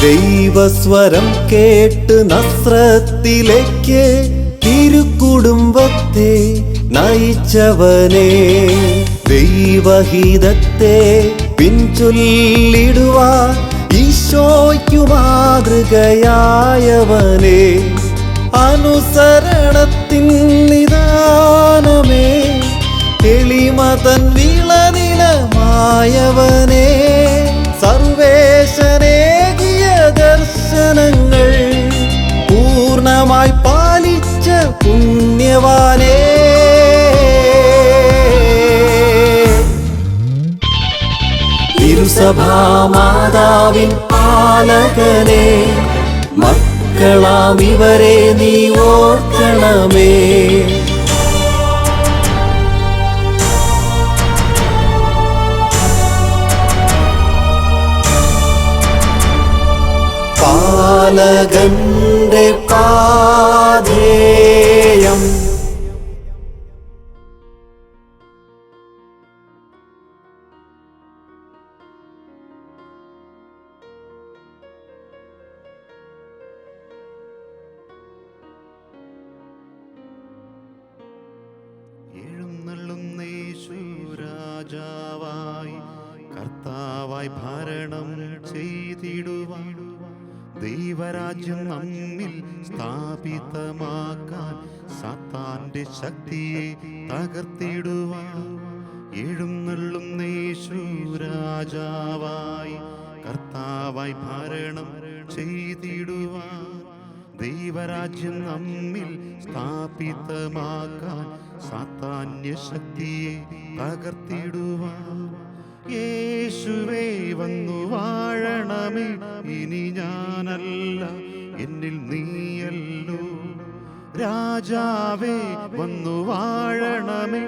ദൈവസ്വരം കേട്ട് നസ്രത്തിലേക്ക് തിരുക്കുടുംബത്തെ നയിച്ചവനെ, ദൈവഹിതത്തെ പിൻചൊല്ലിടുവാൻ ഈശോയ്ക്കു മാതൃകയായവനെ, അനുസരണത്തിൻ നിദാനമേ എളിമതൻ വിളനിലമായവനെ, സർവേശനേകിയ ദർശനങ്ങൾ പൂർണ്ണമായി പാലിച്ച പുണ്യവാനേ, തിരുസഭാമാതാവിൻ പാലകനെ, മക്കളാം ഇവരെ നീ ഓർക്കണമേ. പാലകന്റെ പാധേയം രാജാവായി കർത്താവായി ഭരണം ചെയ്തിടുവാൻ, ദൈവരാജ്യം നമ്മിൽ സ്ഥാപിതമാക്കാൻ, സാത്താന്റെ ശക്തിയെ തകർത്തിടുവാൻ, എഴുന്നള്ളുന്നേശു രാജാവായി കർത്താവായി ഭരണം ചെയ്തിടുവാൻ, ദൈവരാജ്യം നമ്മിൽ സ്ഥാപിതമാക്കാൻ, സാത്താന്യ ശക്തിയെ തകർത്തിടുവാൻ. യേശുവേ വന്നു വാഴണമേ, ഇനി ഞാനല്ല എന്നിൽ നീയല്ലോ. രാജാവേ വന്നു വാഴണമേ,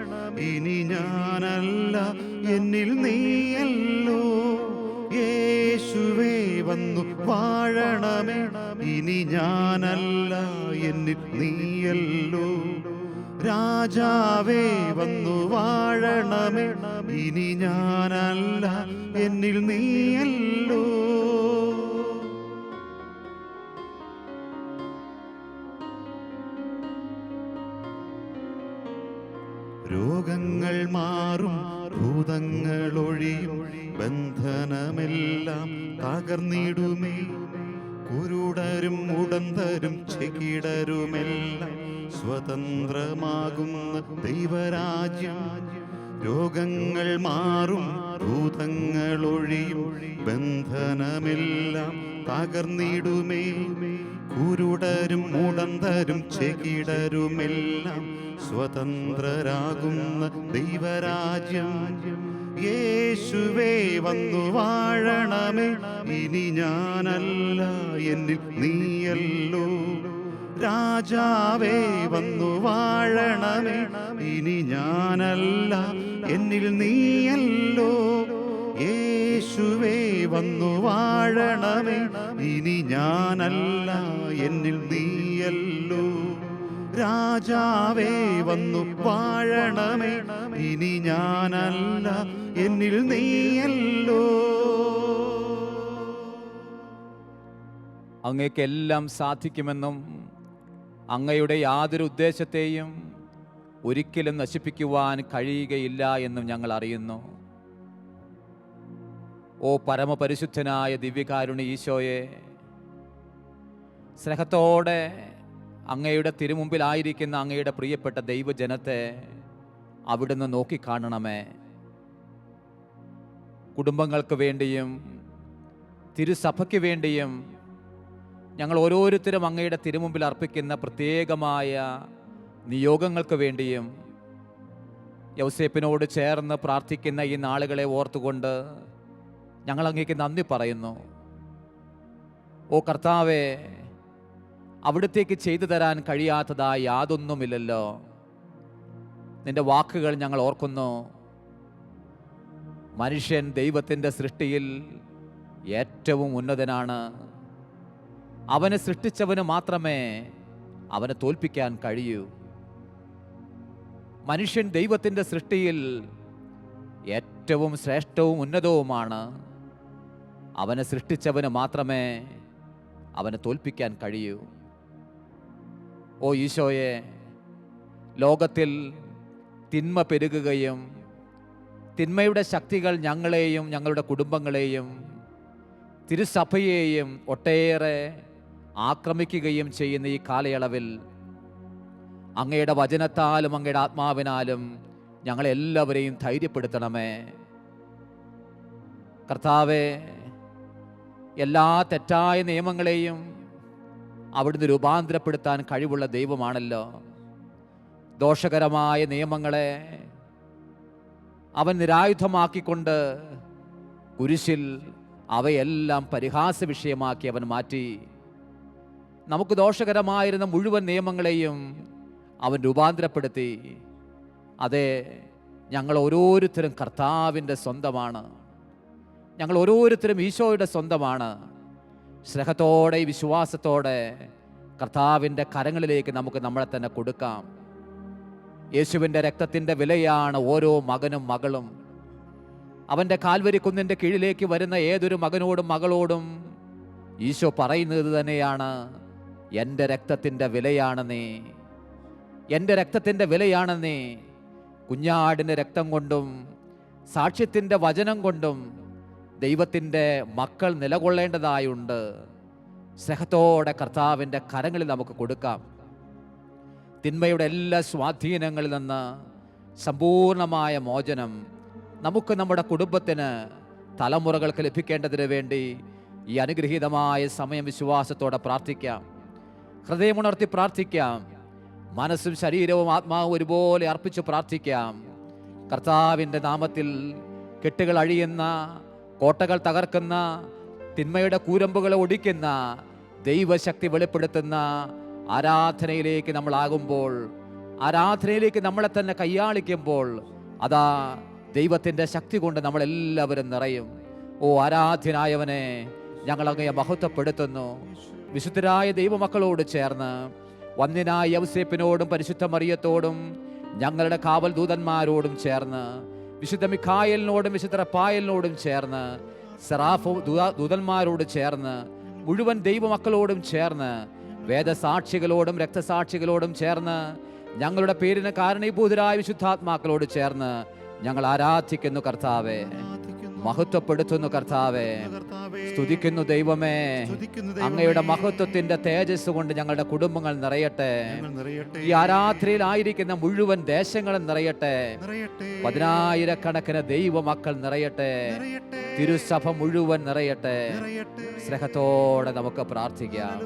ഇനി ഞാനല്ല എന്നിൽ നീയല്ലോ. യേശുവേ വന്നു വാഴണമേ, ഇനി ഞാനല്ല എന്നിൽ നീയല്ലോ. രാജാവേ വന്നു വാഴണമേ, ഇനി ഞാനല്ല എന്നിൽ നീയല്ലോ. രോഗങ്ങൾ മാറും, ഭൂതങ്ങൾ ഒഴിയും, ബന്ധനമെല്ലാം തകർന്നിടുമേ. കുരുടരും മുടന്തരും ചെകിടരുമെല്ലാം സ്വതന്ത്രമാകുന്ന ദൈവരാജ്യം. രോഗങ്ങൾ മാറും, ഭൂതങ്ങൾ ഒഴിയും, ബന്ധനമെല്ലാം തകർന്നിടുമേ. കുരുടരും മുടന്തരും ചെകിടരുമെല്ലാം സ്വതന്ത്രരാകുന്ന ദൈവരാജ്യം. യേശുവേ വന്നു വാഴണമേ, ഇനി ഞാനല്ല എന്നിൽ നീയല്ലോ. രാജാവേ വന്നു വാഴണമേ, ഇനി ഞാനല്ല എന്നിൽ നീയല്ലോ. യേശുവേ വന്നു വാഴണമേ, ഇനി ഞാനല്ല എന്നിൽ നീയല്ലോ. രാജാവേ വന്നു വാഴണമേ, ഇനി ഞാനല്ല എന്നിൽ നീയല്ലോ. അങ്ങേക്കെല്ലാം സാധിക്കുമെന്നും അങ്ങയുടെ യാതൊരു ഉദ്ദേശത്തെയും ഒരിക്കലും നശിപ്പിക്കുവാൻ കഴിയുകയില്ല എന്നും ഞങ്ങൾ അറിയുന്നു. ഓ പരമപരിശുദ്ധനായ ദിവ്യകാരുണ്യ ഈശോയെ, സ്നേഹത്തോടെ അങ്ങയുടെ തിരുമുമ്പിലായിരിക്കുന്ന അങ്ങയുടെ പ്രിയപ്പെട്ട ദൈവജനത്തെ അവിടുന്ന് നോക്കിക്കാണണമേ. കുടുംബങ്ങൾക്ക് വേണ്ടിയും തിരുസഭയ്ക്ക് വേണ്ടിയും ഞങ്ങൾ ഓരോരുത്തരും അങ്ങയുടെ തിരുമുമ്പിൽ അർപ്പിക്കുന്ന പ്രത്യേകമായ നിയോഗങ്ങൾക്ക് വേണ്ടിയും യൗസേപ്പിനോട് ചേർന്ന് പ്രാർത്ഥിക്കുന്ന ഈ നാളുകളെ ഓർത്തുകൊണ്ട് ഞങ്ങൾ അങ്ങേക്ക് നന്ദി പറയുന്നു. ഓ കർത്താവേ, അവിടുത്തേക്ക് ചെയ്തു തരാൻ കഴിയാത്തതായി യാതൊന്നുമില്ലല്ലോ. നിന്റെ വാക്കുകൾ ഞങ്ങൾ ഓർക്കുന്നു. മനുഷ്യൻ ദൈവത്തിൻ്റെ സൃഷ്ടിയിൽ ഏറ്റവും ഉന്നതനാണ്. അവനെ സൃഷ്ടിച്ചവന് മാത്രമേ അവനെ തോൽപ്പിക്കാൻ കഴിയൂ. മനുഷ്യൻ ദൈവത്തിൻ്റെ സൃഷ്ടിയിൽ ഏറ്റവും ശ്രേഷ്ഠവും ഉന്നതവുമാണ്. അവനെ സൃഷ്ടിച്ചവന് മാത്രമേ അവനെ തോൽപ്പിക്കാൻ കഴിയൂ. ഓ ഈശോയെ, ലോകത്തിൽ തിന്മ പെരുകുകയും തിന്മയുടെ ശക്തികൾ ഞങ്ങളെയും ഞങ്ങളുടെ കുടുംബങ്ങളെയും തിരുസഭയെയും ഒട്ടേറെ ആക്രമിക്കുകയും ചെയ്യുന്ന ഈ കാലയളവിൽ അങ്ങയുടെ വചനത്താലും അങ്ങയുടെ ആത്മാവിനാലും ഞങ്ങളെല്ലാവരെയും ധൈര്യപ്പെടുത്തണമേ. കർത്താവേ, എല്ലാ തെറ്റായ നിയമങ്ങളെയും അവിടുന്ന് രൂപാന്തരപ്പെടുത്താൻ കഴിവുള്ള ദൈവമാണല്ലോ. ദോഷകരമായ നിയമങ്ങളെ അവൻ നിരായുധമാക്കിക്കൊണ്ട് കുരിശിൽ അവയെല്ലാം പരിഹാസ വിഷയമാക്കി അവൻ മാറ്റി. നമുക്ക് ദോഷകരമായിരുന്ന മുഴുവൻ നിയമങ്ങളെയും അവൻ രൂപാന്തരപ്പെടുത്തി. അതെ, ഞങ്ങൾ ഓരോരുത്തരും കർത്താവിൻ്റെ സ്വന്തമാണ്. ഞങ്ങൾ ഓരോരുത്തരും ഈശോയുടെ സ്വന്തമാണ്. സ്നേഹത്തോടെ വിശ്വാസത്തോടെ കർത്താവിൻ്റെ കരങ്ങളിലേക്ക് നമുക്ക് നമ്മളെ തന്നെ കൊടുക്കാം. യേശുവിൻ്റെ രക്തത്തിൻ്റെ വിലയാണ് ഓരോ മകനും മകളും. അവൻ്റെ കാൽവരി കുന്നിൻ്റെ കീഴിലേക്ക് വരുന്ന ഏതൊരു മകനോടും മകളോടും ഈശോ പറയുന്നത് തന്നെയാണ്, എൻ്റെ രക്തത്തിൻ്റെ വിലയാണ് നീ, എൻ്റെ രക്തത്തിൻ്റെ വിലയാണ് നീ. കുഞ്ഞാടിൻ്റെ രക്തം കൊണ്ടും സാക്ഷ്യത്തിൻ്റെ വചനം കൊണ്ടും ദൈവത്തിൻ്റെ മക്കൾ നിലകൊള്ളേണ്ടതായുണ്ട്. സ്നേഹത്തോടെ കർത്താവിൻ്റെ കരങ്ങളിൽ നമുക്ക് കൊടുക്കാം. തിന്മയുടെ എല്ലാ സ്വാധീനങ്ങളിൽ നിന്ന് സമ്പൂർണമായ മോചനം നമുക്ക്, നമ്മുടെ കുടുംബത്തിന്, തലമുറകൾക്ക് ലഭിക്കേണ്ടതിന് വേണ്ടി ഈ അനുഗ്രഹീതമായ സമയം വിശ്വാസത്തോടെ പ്രാർത്ഥിക്കാം. ഹൃദയമുണർത്തി പ്രാർത്ഥിക്കാം. മനസ്സും ശരീരവും ആത്മാവും ഒരുപോലെ അർപ്പിച്ച് പ്രാർത്ഥിക്കാം. കർത്താവിൻ്റെ നാമത്തിൽ കെട്ടുകൾ അഴിയുന്ന, കോട്ടകൾ തകർക്കുന്ന, തിന്മയുടെ കൂരമ്പുകളെ ഒടിക്കുന്ന, ദൈവശക്തി വെളിപ്പെടുത്തുന്ന ആരാധനയിലേക്ക് നമ്മളാകുമ്പോൾ, ആരാധനയിലേക്ക് നമ്മളെ തന്നെ കയ്യാളിക്കുമ്പോൾ, അതാ ദൈവത്തിൻ്റെ ശക്തി കൊണ്ട് നമ്മളെല്ലാവരും നിറയും. ഓ ആരാധ്യനായവനെ, ഞങ്ങൾ അങ്ങയെ മഹത്വപ്പെടുത്തുന്നു. വിശുദ്ധരായ ദൈവമക്കളോട് ചേർന്ന് വന്യനായ യൗസേപ്പിനോടും പരിശുദ്ധ മറിയത്തോടും ഞങ്ങളുടെ കാവൽ ദൂതന്മാരോടും ചേർന്ന് വിശുദ്ധ മിഖായേലിനോടും വിശുദ്ധ റഫായേലിനോടും ചേർന്ന് സെറാഫ് ദൂതന്മാരോട് ചേർന്ന് മുഴുവൻ ദൈവമക്കളോടും ചേർന്ന് വേദസാക്ഷികളോടും രക്തസാക്ഷികളോടും ചേർന്ന് ഞങ്ങളുടെ പേരിന് കാരണീഭൂതരായ വിശുദ്ധാത്മാക്കളോട് ചേർന്ന് ഞങ്ങൾ ആരാധിക്കുന്നു കർത്താവേ, മഹത്വപ്പെടുത്തുന്നു കർത്താവേ, സ്തുതിക്കുന്നു ദൈവമേ. അങ്ങയുടെ മഹത്വത്തിന്റെ തേജസ് കൊണ്ട് ഞങ്ങളുടെ കുടുംബങ്ങൾ നിറയട്ടെ. ഈ ആരാധനയിലായിരിക്കുന്ന മുഴുവൻ ദേശങ്ങളും നിറയട്ടെ. 10,000-കണക്കിന് ദൈവമക്കൾ നിറയട്ടെ. തിരുസഭ മുഴുവൻ നിറയട്ടെ. സ്നേഹത്തോടെ നമുക്ക് പ്രാർത്ഥിക്കാം.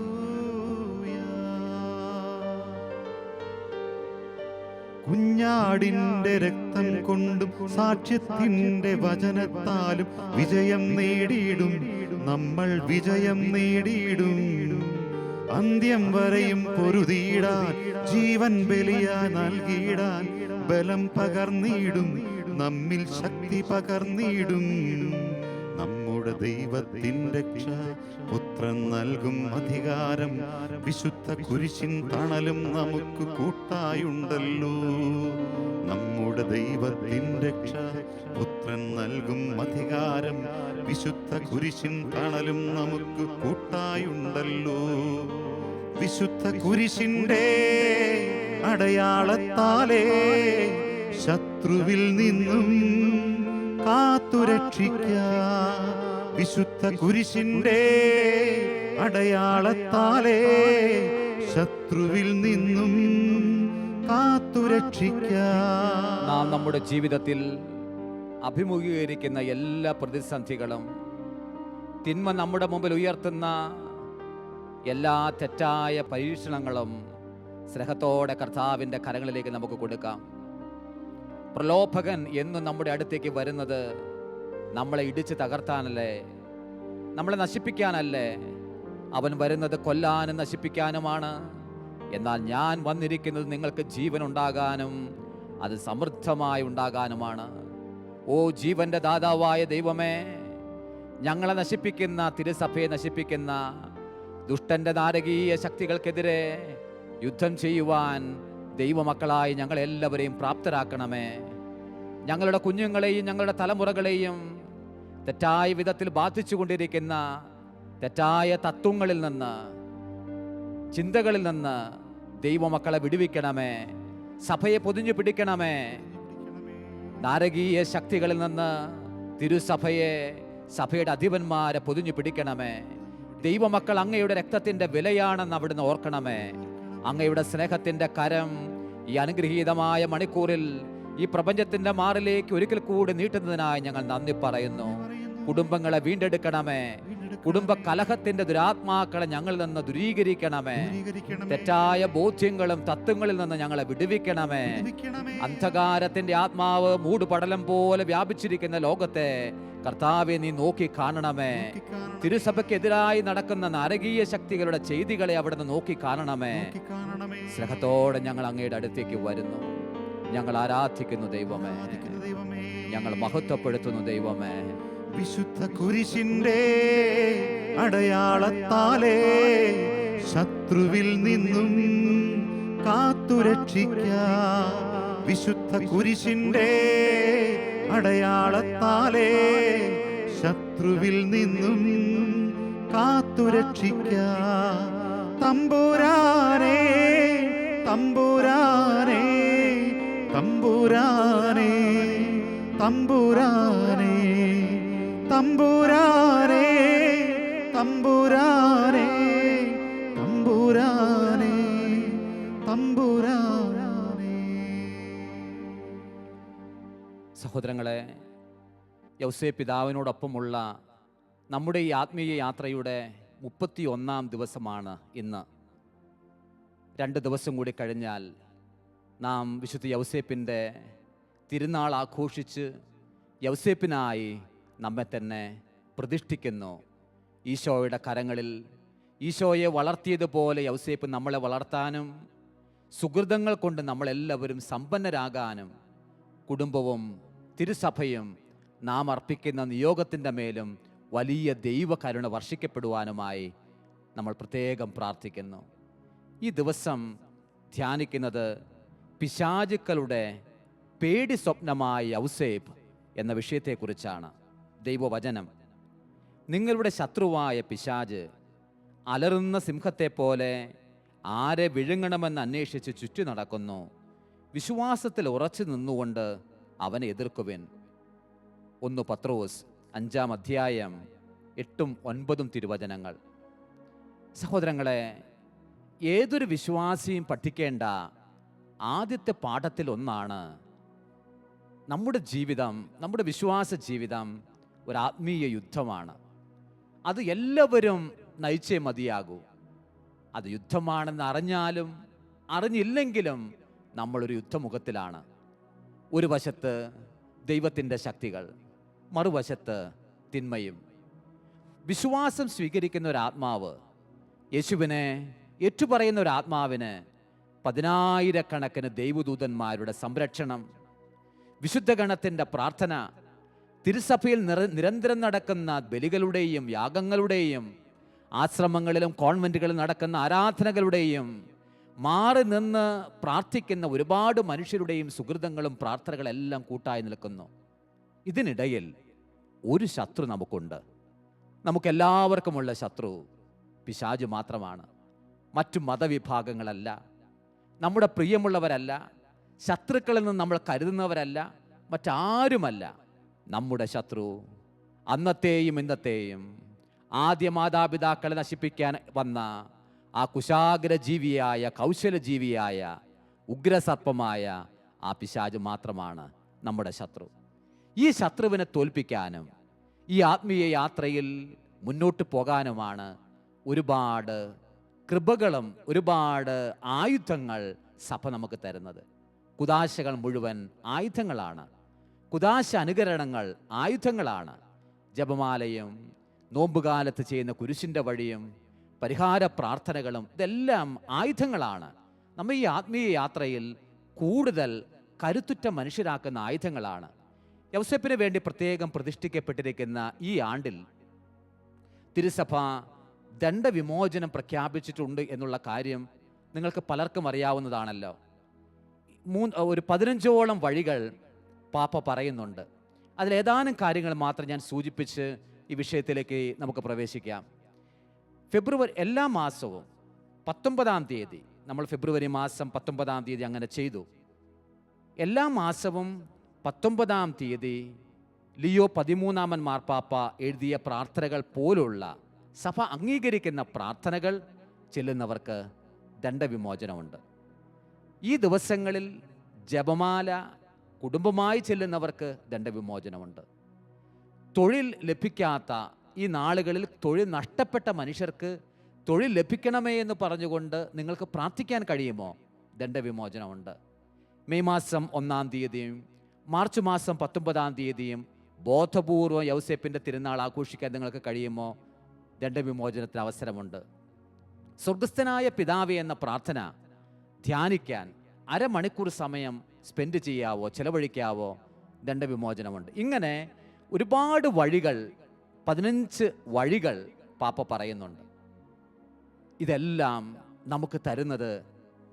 കുഞ്ഞാടിന്റെ രക്തം കൊണ്ടും സാക്ഷ്യത്തിന്റെ വചനത്താലും വിജയം നേടിയിടും നമ്മൾ, വിജയം നേടിയിടും. അന്ത്യം വരെയും പൊരുതിയിടാൻ, ജീവൻ ബലിയായി നൽകിയിടാൻ ബലം പകർന്നിടും, നമ്മിൽ ശക്തി പകർന്നിടും. നമ്മുടെ ദൈവത്തിൻ്റെ രക്ഷ പുത്രൻ നൽകും അധികാരം, വിശുദ്ധ കുരിശിൻ തണലും നമുക്ക് കൂട്ടായുണ്ടല്ലോ. നമ്മുടെ ദൈവത്തിൻ്റെ രക്ഷ പുത്രൻ നൽകും അധികാരം, വിശുദ്ധ കുരിശിൻ തണലും നമുക്ക് കൂട്ടായുണ്ടല്ലോ. വിശുദ്ധ കുരിശിൻ്റെ അടയാളത്താലേ ശത്രുവിൽ നിന്നും കാത്തുരക്ഷിക്കാം. വിശുദ്ധ കുരിശിൻ്റെ അടയാളത്താലേ ശത്രുവിൽ നിന്നും കാത്തുരക്ഷിക്കാം. നാം നമ്മുടെ ജീവിതത്തിൽ അഭിമുഖീകരിക്കുന്ന എല്ലാ പ്രതിസന്ധികളും, തിന്മ നമ്മുടെ മുമ്പിൽ ഉയർത്തുന്ന എല്ലാ തെറ്റായ പരീക്ഷണങ്ങളും സ്നേഹത്തോടെ കർത്താവിൻ്റെ കരങ്ങളിലേക്ക് നമുക്ക് കൊടുക്കാം. പ്രലോഭകൻ എന്നും നമ്മുടെ അടുത്തേക്ക് വരുന്നത് നമ്മളെ ഇടിച്ച് തകർത്താനല്ലേ, നമ്മളെ നശിപ്പിക്കാനല്ലേ. അവൻ വരുന്നത് കൊല്ലാനും നശിപ്പിക്കാനുമാണ്. എന്നാൽ ഞാൻ വന്നിരിക്കുന്നത് നിങ്ങൾക്ക് ജീവൻ ഉണ്ടാകാനും അത് സമൃദ്ധമായി ഉണ്ടാകാനുമാണ്. ഓ ജീവന്റെ ദാതാവായ ദൈവമേ, ഞങ്ങളെ നശിപ്പിക്കുന്ന, തിരുസഭയെ നശിപ്പിക്കുന്ന ദുഷ്ടന്റെ നാരകീയ ശക്തികൾക്കെതിരെ യുദ്ധം ചെയ്യുവാൻ ദൈവമക്കളായി ഞങ്ങളെല്ലാവരെയും പ്രാപ്തരാക്കണമേ. ഞങ്ങളുടെ കുഞ്ഞുങ്ങളെയും ഞങ്ങളുടെ തലമുറകളെയും തെറ്റായ വിധത്തിൽ ബാധിച്ചു കൊണ്ടിരിക്കുന്ന തെറ്റായ തത്വങ്ങളിൽ നിന്ന്, ചിന്തകളിൽ നിന്ന് ദൈവമക്കളെ വിടുവിക്കണമേ. സഭയെ പൊതിഞ്ഞു പിടിക്കണമേ. നാരകീയ ശക്തികളിൽ നിന്ന് തിരുസഭയെ, സഭയുടെ അധിപന്മാരെ പൊതിഞ്ഞു പിടിക്കണമേ. ദൈവമക്കൾ അങ്ങയുടെ രക്തത്തിൻ്റെ വിലയാണെന്ന് അവിടുന്ന് ഓർക്കണമേ. അങ്ങയുടെ സ്നേഹത്തിൻ്റെ കരം ഈ അനുഗ്രഹീതമായ മണിക്കൂറിൽ ഈ പ്രപഞ്ചത്തിൻ്റെ മാറിലേക്ക് ഒരിക്കൽ കൂടി നീട്ടുന്നതിനായി ഞങ്ങൾ നന്ദി പറയുന്നു. കുടുംബങ്ങളെ വീണ്ടെടുക്കണമേ. കുടുംബ കലഹത്തിന്റെ ദുരാത്മാക്കളെ ഞങ്ങളിൽ നിന്ന് ദൂരീകരിക്കണമേ. തെറ്റായ ബോധ്യങ്ങളും തത്വങ്ങളിൽ നിന്ന് ഞങ്ങളെ വിടുവിക്കണമേ. അന്ധകാരത്തിന്റെ ആത്മാവ് മൂടുപടലം പോലെ വ്യാപിച്ചിരിക്കുന്ന ലോകത്തെ കർത്താവെ നീ നോക്കി കാണണമേ. തിരുസഭയ്ക്കെതിരായി നടക്കുന്ന നാരകീയ ശക്തികളുടെ ചെയ്തികളെ അവിടുന്ന് നോക്കി കാണണമേ. സ്നേഹത്തോടെ ഞങ്ങൾ അങ്ങയുടെ അടുത്തേക്ക് വരുന്നു. ഞങ്ങൾ ആരാധിക്കുന്നു ദൈവമേ. ഞങ്ങൾ മഹത്വപ്പെടുത്തുന്നു ദൈവമേ. വിശുദ്ധ കുരിശിന്റെ അടയാളത്താലേ ശത്രുവിൽ നിന്നും കാത്തുരക്ഷിക്കാം. വിശുദ്ധ കുരിശിന്റെ അടയാളത്താലേ ശത്രുവിൽ നിന്നും കാത്തുരക്ഷിക്കാം. തമ്പുരാനേ തമ്പുരാനേ തമ്പുരാനേ തമ്പുരാനേ തമ്പുരാനേ തമ്പുരാനേ തമ്പുരാനേ തമ്പുരാനേ. സഹോദരങ്ങളെ, യൗസേപ്പ് പിതാവിനോടൊപ്പമുള്ള നമ്മുടെ ഈ ആത്മീയ യാത്രയുടെ 31-ാം ദിവസമാണ് ഇന്ന്. 2 ദിവസം കൂടി കഴിഞ്ഞാൽ നാം വിശുദ്ധ യൗസേപ്പിൻ്റെ തിരുനാൾ ആഘോഷിച്ച് യൗസേപ്പിനായി നമ്മെ തന്നെ പ്രതിഷ്ഠിക്കുന്നു. ഈശോയുടെ കരങ്ങളിൽ ഈശോയെ വളർത്തിയതുപോലെ യൗസേപ്പ് നമ്മളെ വളർത്താനും സുഹൃതങ്ങൾ കൊണ്ട് നമ്മളെല്ലാവരും സമ്പന്നരാകാനും കുടുംബവും തിരുസഭയും നാം അർപ്പിക്കുന്ന നിയോഗത്തിൻ്റെ മേലും വലിയ ദൈവകരുണ വർഷിക്കപ്പെടുവാനുമായി നമ്മൾ പ്രത്യേകം പ്രാർത്ഥിക്കുന്നു. ഈ ദിവസം ധ്യാനിക്കുന്നത് പിശാചുക്കളുടെ പേടി സ്വപ്നമായ യൗസേപ്പ് എന്ന വിഷയത്തെക്കുറിച്ചാണ്. ദൈവവചനം: നിങ്ങളുടെ ശത്രുവായ പിശാച് അലറുന്ന സിംഹത്തെ പോലെ ആരെ വിഴുങ്ങണമെന്ന് അന്വേഷിച്ച് ചുറ്റി നടക്കുന്നു. വിശ്വാസത്തിൽ ഉറച്ചു നിന്നുകൊണ്ട് അവനെ എതിർക്കുവിൻ. 1 പത്രോസ് 5-ാം അധ്യായം 8ഉം 9ഉം തിരുവചനങ്ങൾ. സഹോദരങ്ങളെ, ഏതൊരു വിശ്വാസിയും പഠിക്കേണ്ട ആദ്യത്തെ പാഠത്തിൽ ഒന്നാണ് നമ്മുടെ ജീവിതം, നമ്മുടെ വിശ്വാസ ജീവിതം ഒരു ആത്മീയ യുദ്ധമാണ്. അത് എല്ലാവരും നയിച്ചേ മതിയാകൂ. അത് യുദ്ധമാണെന്ന് അറിഞ്ഞാലും അറിഞ്ഞില്ലെങ്കിലും നമ്മളൊരു യുദ്ധമുഖത്തിലാണ്. ഒരു വശത്ത് ദൈവത്തിൻ്റെ ശക്തികൾ, മറുവശത്ത് തിന്മയും. വിശ്വാസം സ്വീകരിക്കുന്ന ഒരു ആത്മാവ്, യേശുവിനെ ഏറ്റുപറയുന്ന ഒരു ആത്മാവിന് 10,000-കണക്കിന് ദൈവദൂതന്മാരുടെ സംരക്ഷണം, വിശുദ്ധ ഗണത്തിൻ്റെ പ്രാർത്ഥന, തിരുസഭയിൽ നിരന്തരം നടക്കുന്ന ബലികളുടെയും യാഗങ്ങളുടെയും ആശ്രമങ്ങളിലും കോൺവെന്റുകളിലും നടക്കുന്ന ആരാധനകളുടെയും മാറി നിന്ന് പ്രാർത്ഥിക്കുന്ന ഒരുപാട് മനുഷ്യരുടെയും സുഹൃതങ്ങളും പ്രാർത്ഥനകളെല്ലാം കൂട്ടായി നിൽക്കുന്നു. ഇതിനിടയിൽ ഒരു ശത്രു നമുക്കുണ്ട്. നമുക്കെല്ലാവർക്കുമുള്ള ശത്രു പിശാച് മാത്രമാണ്. മറ്റു മതവിഭാഗങ്ങളല്ല, നമ്മുടെ പ്രിയമുള്ളവരല്ല, ശത്രുക്കളിൽ നിന്ന് നമ്മൾ കരുതുന്നവരല്ല, മറ്റാരുമല്ല. നമ്മുടെ ശത്രു അന്നത്തെയും ഇന്നത്തെയും ആദ്യ മാതാപിതാക്കളെ നശിപ്പിക്കാൻ വന്ന ആ കുശാഗ്ര ജീവിയായ, കൗശലജീവിയായ, ഉഗ്രസർപ്പമായ ആ പിശാച് മാത്രമാണ് നമ്മുടെ ശത്രു. ഈ ശത്രുവിനെ തോൽപ്പിക്കാനും ഈ ആത്മീയ യാത്രയിൽ മുന്നോട്ട് പോകാനുമാണ് ഒരുപാട് കൃപകളും ഒരുപാട് ആയുധങ്ങൾ സഭ നമുക്ക് തരുന്നത്. കുദാശകൾ മുഴുവൻ ആയുധങ്ങളാണ്. കുദാശ അനുകരണങ്ങൾ ആയുധങ്ങളാണ്. ജപമാലയും നോമ്പുകാലത്ത് ചെയ്യുന്ന കുരിശിൻ്റെ വഴിയും പരിഹാര പ്രാർത്ഥനകളും ഇതെല്ലാം ആയുധങ്ങളാണ്. നമ്മൾ ഈ ആത്മീയ യാത്രയിൽ കൂടുതൽ കരുത്തുറ്റ മനുഷ്യരാക്കുന്ന ആയുധങ്ങളാണ്. യൗസേപ്പിന് വേണ്ടി പ്രത്യേകം പ്രതിഷ്ഠിക്കപ്പെട്ടിരിക്കുന്ന ഈ ആണ്ടിൽ തിരുസഭ ദണ്ഡവിമോചനം പ്രഖ്യാപിച്ചിട്ടുണ്ട് എന്നുള്ള കാര്യം നിങ്ങൾക്ക് പലർക്കും അറിയാവുന്നതാണല്ലോ. ഒരു 15ഓളം വഴികൾ പാപ്പ പറയുന്നുണ്ട്. അതിലേതാനും കാര്യങ്ങൾ മാത്രം ഞാൻ സൂചിപ്പിച്ച് ഈ വിഷയത്തിലേക്ക് നമുക്ക് പ്രവേശിക്കാം. എല്ലാ മാസവും 19-ാം തീയതി, നമ്മൾ ഫെബ്രുവരി മാസം 19-ാം തീയതി അങ്ങനെ ചെയ്തു. എല്ലാ മാസവും 19-ാം തീയതി ലിയോ 13-ാമൻ മാർപ്പാപ്പ എഴുതിയ പ്രാർത്ഥനകൾ പോലുള്ള സഭ അംഗീകരിക്കുന്ന പ്രാർത്ഥനകൾ ചെല്ലുന്നവർക്ക് ദണ്ഡവിമോചനമുണ്ട്. ഈ ദിവസങ്ങളിൽ ജപമാല കുടുംബമായി ചെല്ലുന്നവർക്ക് ദണ്ഡവിമോചനമുണ്ട്. തൊഴിൽ ലഭിക്കാത്ത ഈ നാളുകളിൽ തൊഴിൽ നഷ്ടപ്പെട്ട മനുഷ്യർക്ക് തൊഴിൽ ലഭിക്കണമേ എന്ന് പറഞ്ഞുകൊണ്ട് നിങ്ങൾക്ക് പ്രാർത്ഥിക്കാൻ കഴിയുമോ? ദണ്ഡവിമോചനമുണ്ട്. മെയ് മാസം 1-ാം തീയതിയും മാർച്ച് മാസം 19-ാം തീയതിയും ബോധപൂർവം യൗസേപ്പിൻ്റെ തിരുനാൾ ആഘോഷിക്കാൻ നിങ്ങൾക്ക് കഴിയുമോ? ദണ്ഡവിമോചനത്തിന് അവസരമുണ്ട്. സ്വർഗസ്ഥനായ പിതാവേ എന്ന പ്രാർത്ഥന ധ്യാനിക്കാൻ അരമണിക്കൂർ സമയം സ്പെൻഡ് ചെയ്യാവോ, ചെലവഴിക്കാവോ? ദണ്ഡവിമോചനമുണ്ട്. ഇങ്ങനെ ഒരുപാട് വഴികൾ, 15 വഴികൾ പാപ്പ പറയുന്നുണ്ട്. ഇതെല്ലാം നമുക്ക് തരുന്നത്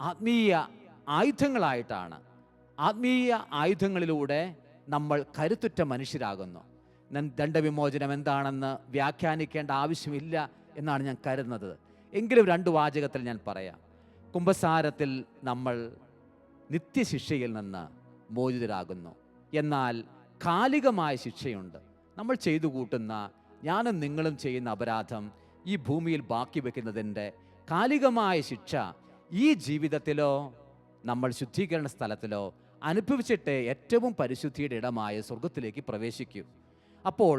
ആത്മീയ ആയുധങ്ങളായിട്ടാണ്. ആത്മീയ ആയുധങ്ങളിലൂടെ നമ്മൾ കരുത്തുറ്റ മനുഷ്യരാകുന്നു. ദണ്ഡവിമോചനം എന്താണെന്ന് വ്യാഖ്യാനിക്കേണ്ട ആവശ്യമില്ല എന്നാണ് ഞാൻ കരുതുന്നത്. എങ്കിലും 2 വാചകത്തിൽ ഞാൻ പറയാം. കുമ്പസാരത്തിൽ നമ്മൾ നിത്യശിക്ഷയിൽ നിന്ന് മോചിതരാകുന്നു. എന്നാൽ കാലികമായ ശിക്ഷയുണ്ട്. നമ്മൾ ചെയ്തു കൂട്ടുന്ന, ഞാനും നിങ്ങളും ചെയ്യുന്ന അപരാധം ഈ ഭൂമിയിൽ ബാക്കി വെക്കുന്നതിൻ്റെ കാലികമായ ശിക്ഷ ഈ ജീവിതത്തിലോ നമ്മൾ ശുദ്ധീകരണ സ്ഥലത്തിലോ അനുഭവിച്ചിട്ട് ഏറ്റവും പരിശുദ്ധിയുടെ ഇടമായ സ്വർഗത്തിലേക്ക് പ്രവേശിക്കൂ. അപ്പോൾ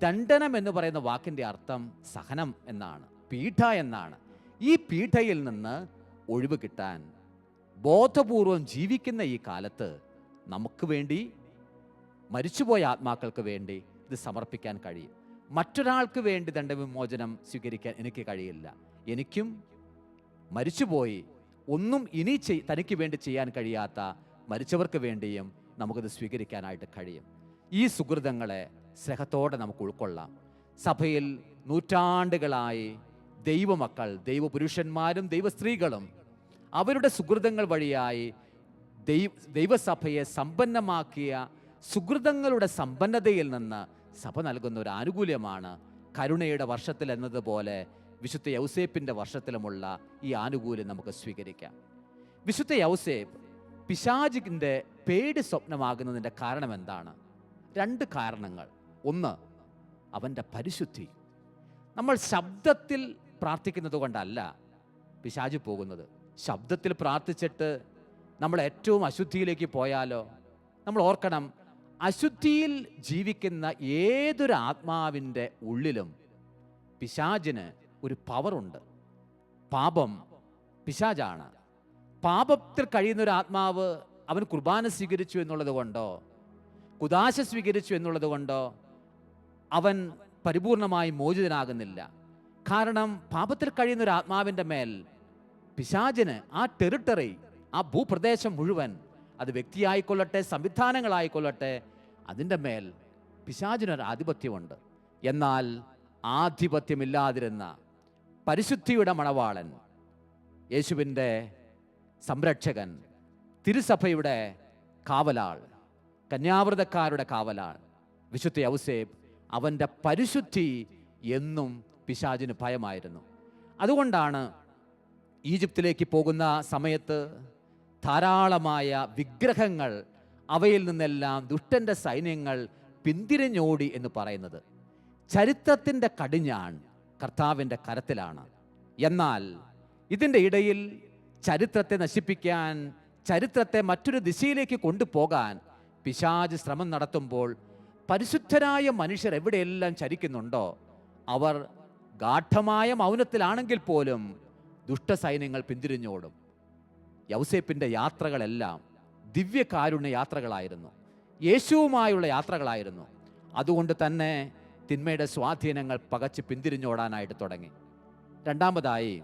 ദണ്ഡനം എന്ന് പറയുന്ന വാക്കിൻ്റെ അർത്ഥം സഹനം എന്നാണ്, പീഠ എന്നാണ്. ഈ പീഠയിൽ നിന്ന് ഒഴിവ് കിട്ടാൻ ബോധപൂർവം ജീവിക്കുന്ന ഈ കാലത്ത് നമുക്ക് വേണ്ടി, മരിച്ചുപോയ ആത്മാക്കൾക്ക് വേണ്ടി ഇത് സമർപ്പിക്കാൻ കഴിയും. മറ്റൊരാൾക്ക് വേണ്ടി ദണ്ഡവിമോചനം സ്വീകരിക്കാൻ എനിക്ക് കഴിയില്ല. എനിക്കും മരിച്ചുപോയി ഒന്നും ഇനി തനിക്ക് വേണ്ടി ചെയ്യാൻ കഴിയാത്ത മരിച്ചവർക്ക് വേണ്ടിയും നമുക്കത് സ്വീകരിക്കാനായിട്ട് കഴിയും. ഈ സുഹൃതങ്ങളെ സ്നേഹത്തോടെ നമുക്ക് ഉൾക്കൊള്ളാം. സഭയിൽ നൂറ്റാണ്ടുകളായി ദൈവമക്കൾ, ദൈവപുരുഷന്മാരും ദൈവസ്ത്രീകളും അവരുടെ സുഹൃതങ്ങൾ വഴിയായി ദൈവസഭയെ സമ്പന്നമാക്കിയ സുഹൃതങ്ങളുടെ സമ്പന്നതയിൽ നിന്ന് സഭ നൽകുന്ന ഒരു ആനുകൂല്യമാണ് കരുണയുടെ വർഷത്തിൽ എന്നതുപോലെ വിശുദ്ധ യൗസേപ്പിൻ്റെ വർഷത്തിലുമുള്ള ഈ ആനുകൂല്യം നമുക്ക് സ്വീകരിക്കാം. വിശുദ്ധ യൗസേപ്പ് പിശാചിൻ്റെ പേടി സ്വപ്നമാകുന്നതിൻ്റെ കാരണം എന്താണ്? 2 കാരണങ്ങൾ. ഒന്ന്, അവൻ്റെ പരിശുദ്ധി. നമ്മൾ ശബ്ദത്തിൽ പ്രാർത്ഥിക്കുന്നത് കൊണ്ടല്ല പിശാച് പോകുന്നത്. ശബ്ദത്തിൽ പ്രാർത്ഥിച്ചിട്ട് നമ്മൾ ഏറ്റവും അശുദ്ധിയിലേക്ക് പോയാലോ? നമ്മൾ ഓർക്കണം, അശുദ്ധിയിൽ ജീവിക്കുന്ന ഏതൊരു ആത്മാവിൻ്റെ ഉള്ളിലും പിശാചിന് ഒരു പവറുണ്ട്. പാപം പിശാചാണ്. പാപത്തിൽ കഴിയുന്ന ഒരു ആത്മാവ് അവൻ കുർബാന സ്വീകരിച്ചു എന്നുള്ളത് കൊണ്ടോ, കുദാശ സ്വീകരിച്ചു എന്നുള്ളത് കൊണ്ടോ അവൻ പരിപൂർണമായി മോചിതനാകുന്നില്ല. കാരണം പാപത്തിൽ കഴിയുന്ന ഒരു ആത്മാവിൻ്റെ മേൽ പിശാചിന് ആ ടെറിട്ടറി, ആ ഭൂപ്രദേശം മുഴുവൻ, അത് വ്യക്തിയായിക്കൊള്ളട്ടെ സംവിധാനങ്ങളായിക്കൊള്ളട്ടെ, അതിൻ്റെ മേൽ പിശാചിനൊരു ആധിപത്യമുണ്ട്. എന്നാൽ ആധിപത്യമില്ലാതിരുന്ന പരിശുദ്ധിയുടെ മണവാളൻ, യേശുവിൻ്റെ സംരക്ഷകൻ, തിരുസഭയുടെ കാവലാൾ, കന്യാവ്രതക്കാരുടെ കാവലാൾ വിശുദ്ധ യൗസേപ്പ്, അവൻ്റെ പരിശുദ്ധി എന്നും പിശാചിന് ഭയമായിരുന്നു. അതുകൊണ്ടാണ് ഈജിപ്തിലേക്ക് പോകുന്ന സമയത്ത് ധാരാളമായ വിഗ്രഹങ്ങൾ, അവയിൽ നിന്നെല്ലാം ദുഷ്ടൻ്റെ സൈന്യങ്ങൾ പിന്തിരിഞ്ഞോടി എന്ന് പറയുന്നത്. ചരിത്രത്തിൻ്റെ കടിഞ്ഞാൺ കർത്താവിൻ്റെ കരത്തിലാണ്. എന്നാൽ ഇതിൻ്റെ ഇടയിൽ ചരിത്രത്തെ നശിപ്പിക്കാൻ, ചരിത്രത്തെ മറ്റൊരു ദിശയിലേക്ക് കൊണ്ടുപോകാൻ പിശാച് ശ്രമം നടത്തുമ്പോൾ പരിശുദ്ധരായ മനുഷ്യർ എവിടെയെല്ലാം ചരിക്കുന്നുണ്ടോ അവർ ഗാഠമായ മൗനത്തിലാണെങ്കിൽ പോലും ദുഷ്ടസൈന്യങ്ങൾ പിന്തിരിഞ്ഞോടും. യൗസേപ്പിൻ്റെ യാത്രകളെല്ലാം ദിവ്യകാരുണ്യ യാത്രകളായിരുന്നു, യേശുവുമായുള്ള യാത്രകളായിരുന്നു. അതുകൊണ്ട് തന്നെ തിന്മയുടെ സ്വാധീനങ്ങൾ പകച്ച് പിന്തിരിഞ്ഞോടാനായിട്ട് തുടങ്ങി. രണ്ടാമതായി,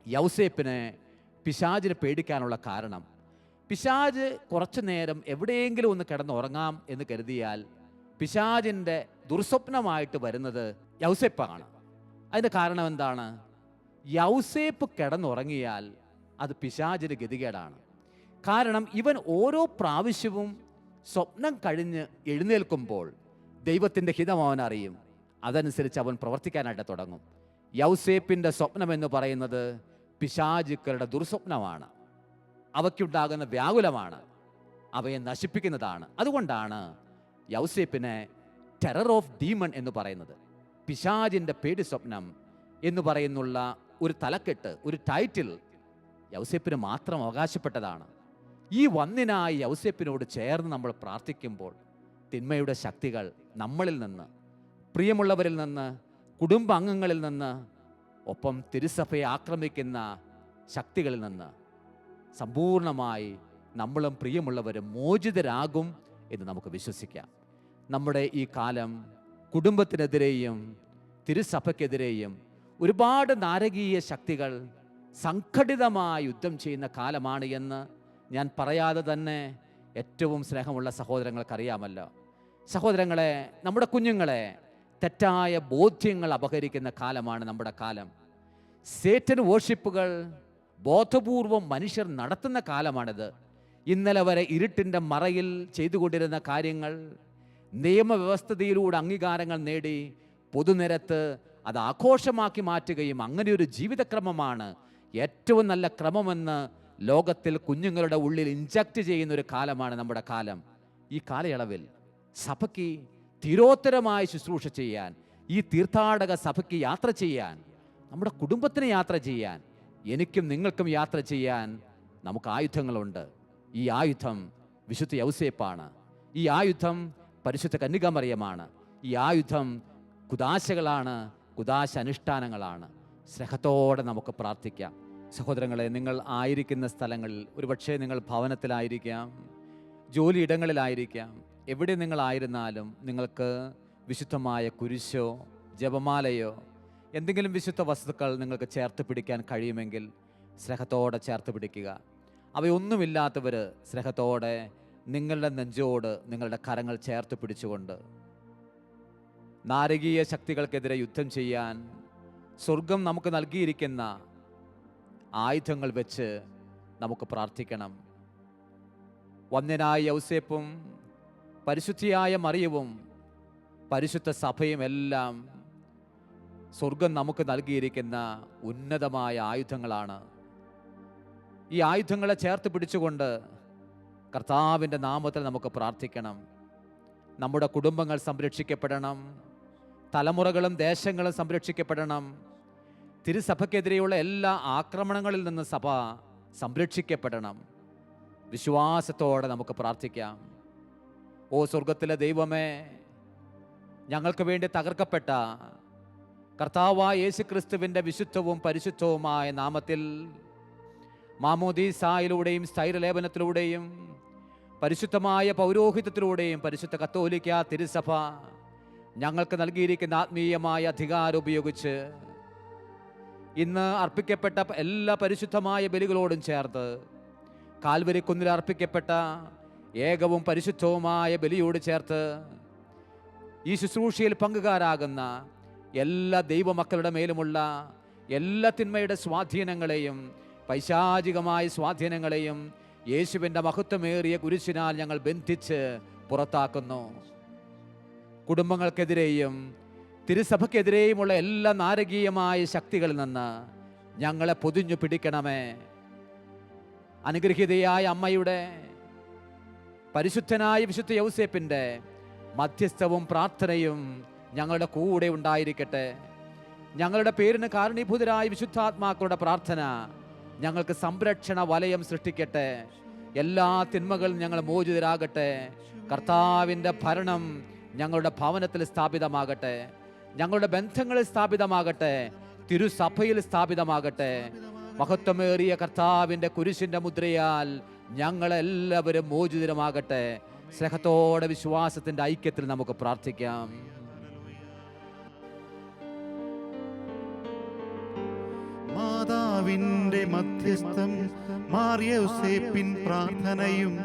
യൗസേപ്പിനെ പിശാചിനെ പേടിക്കാനുള്ള കാരണം, പിശാച് കുറച്ചു നേരം എവിടെയെങ്കിലും ഒന്ന് കിടന്നുറങ്ങാം എന്ന് കരുതിയാൽ പിശാചിൻ്റെ ദുർസ്വപ്നമായിട്ട് വരുന്നത് യൗസേപ്പാണ്. അതിൻ്റെ കാരണം എന്താണ്? യൗസേപ്പ് കിടന്നുറങ്ങിയാൽ അത് പിശാചിന് ഗതികേടാണ്. കാരണം ഇവൻ ഓരോ പ്രാവശ്യവും സ്വപ്നം കഴിഞ്ഞ് എഴുന്നേൽക്കുമ്പോൾ ദൈവത്തിൻ്റെ ഹിതം അവൻ അറിയും. അതനുസരിച്ച് അവൻ പ്രവർത്തിക്കാനായിട്ട് തുടങ്ങും. യൗസേപ്പിൻ്റെ സ്വപ്നം എന്ന് പറയുന്നത് പിശാചുക്കളുടെ ദുർസ്വപ്നമാണ്, അവയ്ക്കുണ്ടാകുന്ന വ്യാകുലമാണ്, അവയെ നശിപ്പിക്കുന്നതാണ്. അതുകൊണ്ടാണ് യൗസേപ്പിനെ ടെറർ ഓഫ് ഡീമൺ എന്ന് പറയുന്നത്. പിശാചിൻ്റെ പേടി സ്വപ്നം എന്ന് പറയുന്നുള്ള ഒരു തലക്കെട്ട്, ഒരു ടൈറ്റിൽ യൗസേപ്പിന് മാത്രം അവകാശപ്പെട്ടതാണ്. ഈ വന്ദിനായി യൗസേപ്പിനോട് ചേർന്ന് നമ്മൾ പ്രാർത്ഥിക്കുമ്പോൾ തിന്മയുടെ ശക്തികൾ നമ്മളിൽ നിന്ന്, പ്രിയമുള്ളവരിൽ നിന്ന്, കുടുംബാംഗങ്ങളിൽ നിന്ന്, ഒപ്പം തിരുസഭയെ ആക്രമിക്കുന്ന ശക്തികളിൽ നിന്ന് സമ്പൂർണമായി നമ്മളും പ്രിയമുള്ളവരും മോചിതരാകും എന്ന് നമുക്ക് വിശ്വസിക്കാം. നമ്മുടെ ഈ കാലം കുടുംബത്തിനെതിരെയും തിരുസഭയ്ക്കെതിരെയും ഒരുപാട് നാരകീയ ശക്തികൾ സംഘടിതമായി യുദ്ധം ചെയ്യുന്ന കാലമാണ് എന്ന് ഞാൻ പറയാതെ തന്നെ ഏറ്റവും സ്നേഹമുള്ള സഹോദരങ്ങൾക്കറിയാമല്ലോ. സഹോദരങ്ങളെ, നമ്മുടെ കുഞ്ഞുങ്ങളെ തെറ്റായ ബോധ്യങ്ങൾ അപഹരിക്കുന്ന കാലമാണ് നമ്മുടെ കാലം. സേറ്റൻ വോർഷിപ്പുകൾ ബോധപൂർവം മനുഷ്യർ നടത്തുന്ന കാലമാണിത്. ഇന്നലെ വരെ ഇരുട്ടിൻ്റെ മറയിൽ ചെയ്തുകൊണ്ടിരുന്ന കാര്യങ്ങൾ നിയമവ്യവസ്ഥതയിലൂടെ അംഗീകാരങ്ങൾ നേടി പൊതുനിരത്ത് അത് ആഘോഷമാക്കി മാറ്റുകയും അങ്ങനെ ഒരു ജീവിതക്രമമാണ് ഏറ്റവും നല്ല ക്രമമെന്ന് ലോകത്തിൽ കുഞ്ഞുങ്ങളുടെ ഉള്ളിൽ ഇൻജക്റ്റ് ചെയ്യുന്ന ഒരു കാലമാണ് നമ്മുടെ കാലം. ഈ കാലയളവിൽ സഭയ്ക്ക് തീരോത്തരമായി ശുശ്രൂഷ ചെയ്യാൻ, ഈ തീർത്ഥാടക സഭയ്ക്ക് യാത്ര ചെയ്യാൻ, നമ്മുടെ കുടുംബത്തിന് യാത്ര ചെയ്യാൻ, എനിക്കും നിങ്ങൾക്കും യാത്ര ചെയ്യാൻ നമുക്ക് ആയുധങ്ങളുണ്ട്. ഈ ആയുധം വിശുദ്ധ യൗസേപ്പാണ്. ഈ ആയുധം പരിശുദ്ധ കന്യകാമറിയമാണ്. ഈ ആയുധം കുദാശകളാണ്, കുദാശ അനുഷ്ഠാനങ്ങളാണ്. സ്നേഹത്തോടെ നമുക്ക് പ്രാർത്ഥിക്കാം. സഹോദരങ്ങളെ, നിങ്ങൾ ആയിരിക്കുന്ന സ്ഥലങ്ങളിൽ, ഒരുപക്ഷെ നിങ്ങൾ ഭവനത്തിലായിരിക്കാം, ജോലിയിടങ്ങളിലായിരിക്കാം, എവിടെ നിങ്ങളായിരുന്നാലും നിങ്ങൾക്ക് വിശുദ്ധമായ കുരിശോ ജപമാലയോ എന്തെങ്കിലും വിശുദ്ധ വസ്തുക്കൾ നിങ്ങൾക്ക് ചേർത്ത് പിടിക്കാൻ കഴിയുമെങ്കിൽ സ്നേഹത്തോടെ ചേർത്ത് പിടിക്കുക. അവയൊന്നുമില്ലാത്തവർ സ്നേഹത്തോടെ നിങ്ങളുടെ നെഞ്ചോട് നിങ്ങളുടെ കരങ്ങൾ ചേർത്ത് പിടിച്ചുകൊണ്ട് നാരകീയ ശക്തികൾക്കെതിരെ യുദ്ധം ചെയ്യാൻ സ്വർഗം നമുക്ക് നൽകിയിരിക്കുന്ന ആയുധങ്ങൾ വെച്ച് നമുക്ക് പ്രാർത്ഥിക്കണം. വന്യനായ യൗസേപ്പും പരിശുദ്ധിയായ മറിയവും പരിശുദ്ധ സഭയും എല്ലാം സ്വർഗം നമുക്ക് നൽകിയിരിക്കുന്ന ഉന്നതമായ ആയുധങ്ങളാണ്. ഈ ആയുധങ്ങളെ ചേർത്ത് പിടിച്ചുകൊണ്ട് കർത്താവിൻ്റെ നാമത്തിൽ നമുക്ക് പ്രാർത്ഥിക്കണം. നമ്മുടെ കുടുംബങ്ങൾ സംരക്ഷിക്കപ്പെടണം, തലമുറകളും ദേശങ്ങളും സംരക്ഷിക്കപ്പെടണം. തിരുസഭയ്ക്കെതിരെയുള്ള എല്ലാ ആക്രമണങ്ങളിൽ നിന്ന് സഭ സംരക്ഷിക്കപ്പെടണം. വിശ്വാസത്തോടെ നമുക്ക് പ്രാർത്ഥിക്കാം. ഓ സ്വർഗത്തിലെ ദൈവമേ, ഞങ്ങൾക്ക് വേണ്ടി തകർക്കപ്പെട്ട കർത്താവായ യേശുക്രിസ്തുവിൻ്റെ വിശുദ്ധവും പരിശുദ്ധവുമായ നാമത്തിൽ മാമോദീസായിലൂടെയും സ്ഥൈര്യലേപനത്തിലൂടെയും പരിശുദ്ധമായ പൗരോഹിത്യത്തിലൂടെയും പരിശുദ്ധ കത്തോലിക്ക തിരുസഭ ഞങ്ങൾക്ക് നൽകിയിരിക്കുന്ന ആത്മീയമായ അധികാരം ഉപയോഗിച്ച് ഇന്ന് അർപ്പിക്കപ്പെട്ട എല്ലാ പരിശുദ്ധമായ ബലികളോടും ചേർത്ത് കാൽവരി കുന്നിൽ അർപ്പിക്കപ്പെട്ട ഏകവും പരിശുദ്ധവുമായ ബലിയോട് ചേർത്ത് ഈ ശുശ്രൂഷയിൽ പങ്കുകാരാകുന്ന എല്ലാ ദൈവമക്കളുടെ മേലുമുള്ള എല്ലാ തിന്മയുടെ സ്വാധീനങ്ങളെയും പൈശാചികമായ സ്വാധീനങ്ങളെയും യേശുവിൻ്റെ മഹത്വമേറിയ കുരിശിനാൽ ഞങ്ങൾ ബന്ധിച്ച് പുറത്താക്കുന്നു. കുടുംബങ്ങൾക്കെതിരെയും തിരുസഭയ്ക്കെതിരെയുമുള്ള എല്ലാ നാരകീയമായ ശക്തികളിൽ നിന്ന് ഞങ്ങളെ പൊതിഞ്ഞു പിടിക്കണമേ. അനുഗ്രഹീതയായ അമ്മയുടെ പരിശുദ്ധനായ വിശുദ്ധ യൗസേപ്പിൻ്റെ മധ്യസ്ഥവും പ്രാർത്ഥനയും ഞങ്ങളുടെ കൂടെ ഉണ്ടായിരിക്കട്ടെ. ഞങ്ങളുടെ പേരിന് കാരണീഭൂതരായ വിശുദ്ധാത്മാക്കളുടെ പ്രാർത്ഥന ഞങ്ങൾക്ക് സംരക്ഷണ വലയം സൃഷ്ടിക്കട്ടെ. എല്ലാ തിന്മകളും ഞങ്ങൾ മോചിതരാകട്ടെ. കർത്താവിൻ്റെ ഭരണം ഞങ്ങളുടെ ഭവനത്തിൽ സ്ഥാപിതമാകട്ടെ, ഞങ്ങളുടെ ബന്ധങ്ങളിൽ സ്ഥാപിതമാകട്ടെ, തിരുസഭയിൽ സ്ഥാപിതമാകട്ടെ. മഹത്വമേറിയ കർത്താവിൻ്റെ കുരിശിൻ്റെ മുദ്രയാൽ ഞങ്ങളെല്ലാവരും മോചിതരമാകട്ടെ. സ്നേഹത്തോടെ വിശ്വാസത്തിൻ്റെ ഐക്യത്തിൽ നമുക്ക് പ്രാർത്ഥിക്കാം. മാതാവിന്റെ മധ്യസ്ഥം മാർയൗസേപ്പിൻ പ്രാർത്ഥനയും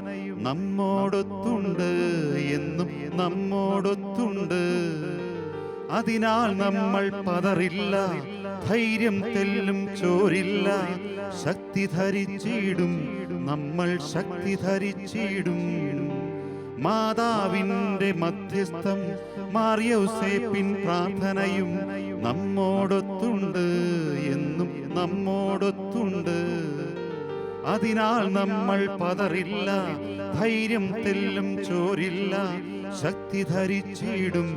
നമ്മോടൊത്തുണ്ട്, എന്നും നമ്മോടൊത്തുണ്ട്. അതിനാൽ നമ്മൾ പതറില്ല, ധൈര്യം തെല്ലും ചോരില്ല. ശക്തി ധരിച്ചിടും, നമ്മൾ ശക്തി ധരിച്ചിടും. മാതാവിന്റെ മധ്യസ്ഥം മാർയൗസേപ്പിൻ പ്രാർത്ഥനയും നമ്മോടൊത്തുണ്ട്, എന്നും നമ്മോടൊത്തുണ്ട്. അതിനാൽ നമ്മൾ പതറില്ല, ധൈര്യം തെല്ലും ചോരില്ല. ശക്തി ധരിച്ചിടും,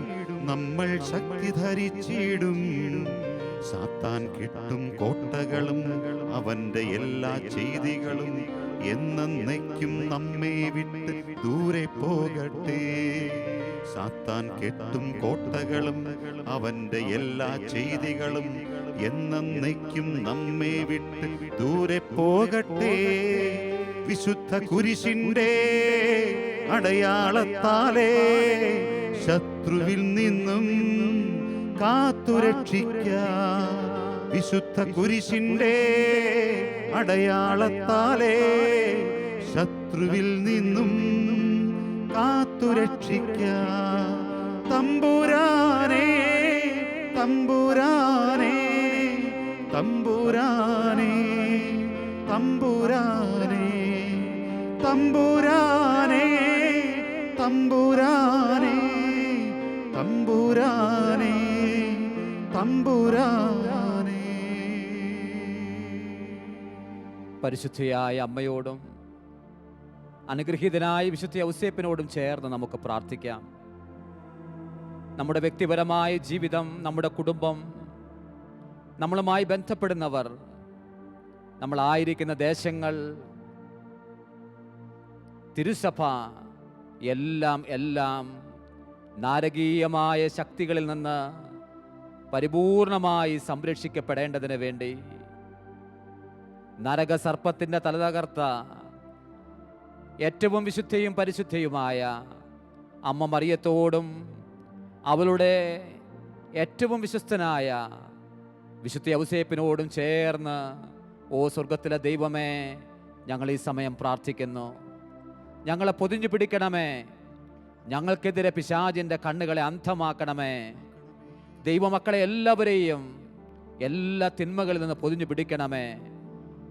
നമ്മൾ ശക്തി ധരിച്ചിടും. സാത്താൻ കെട്ടും കോട്ടകളും അവന്റെ എല്ലാ ചെയ്തികളും എന്നേക്കും നമ്മെ വിട്ട് ദൂരെ പോകട്ടെ. സാത്താൻ കെട്ടും കോട്ടകളും അവന്റെ എല്ലാ ചെയ്തികളും എന്നേക്കും നമ്മെ വിട്ട് ദൂരെ പോകട്ടെ. വിശുദ്ധ കുരിശിന്റെ അടയാളത്താലേ ശത്രുവിൽ നിന്നും കാത്തുരക്ഷിക്കാം. വിശുദ്ധ കുരിശിന്റെ അടയാളത്താലേ ശത്രുവിൽ നിന്നും കാത്തുരക്ഷിക്കാം. തമ്പുരാനേ തമ്പുരാനേ തമ്പുരാനേ തമ്പുരാനേ തമ്പുരാനേ തമ്പുരാനേ തമ്പുരാനേ തമ്പുരാനേ. പരിശുദ്ധയായ അമ്മയോടും അനുഗ്രഹീതനായ വിശുദ്ധ ഔസേപ്പിനോടും ചേർന്ന് നമുക്ക് പ്രാർത്ഥിക്കാം. നമ്മുടെ വ്യക്തിപരമായ ജീവിതം, നമ്മുടെ കുടുംബം, നമ്മളുമായി ബന്ധപ്പെടുന്നവർ, നമ്മളായിരിക്കുന്ന ദേശങ്ങൾ, തിരുസഭ എല്ലാം നാരകീയമായ ശക്തികളിൽ നിന്ന് പരിപൂർണമായി സംരക്ഷിക്കപ്പെടേണ്ടതിന് വേണ്ടി നരകസർപ്പത്തിൻ്റെ തല തകർത്ത ഏറ്റവും വിശുദ്ധയും പരിശുദ്ധയുമായ അമ്മ മറിയത്തോടും അവളുടെ ഏറ്റവും വിശ്വസ്തനായ വിശുദ്ധ ഔസേപ്പിനോടും ചേർന്ന്, ഓ സ്വർഗത്തിലെ ദൈവമേ, ഞങ്ങൾ ഈ സമയം പ്രാർത്ഥിക്കുന്നു. ഞങ്ങളെ പൊതിഞ്ഞു പിടിക്കണമേ. ഞങ്ങൾക്കെതിരെ പിശാചിൻ്റെ കണ്ണുകളെ അന്ധമാക്കണമേ. ദൈവമക്കളെ എല്ലാവരെയും എല്ലാ തിന്മകളിൽ നിന്ന് പൊതിഞ്ഞു പിടിക്കണമേ.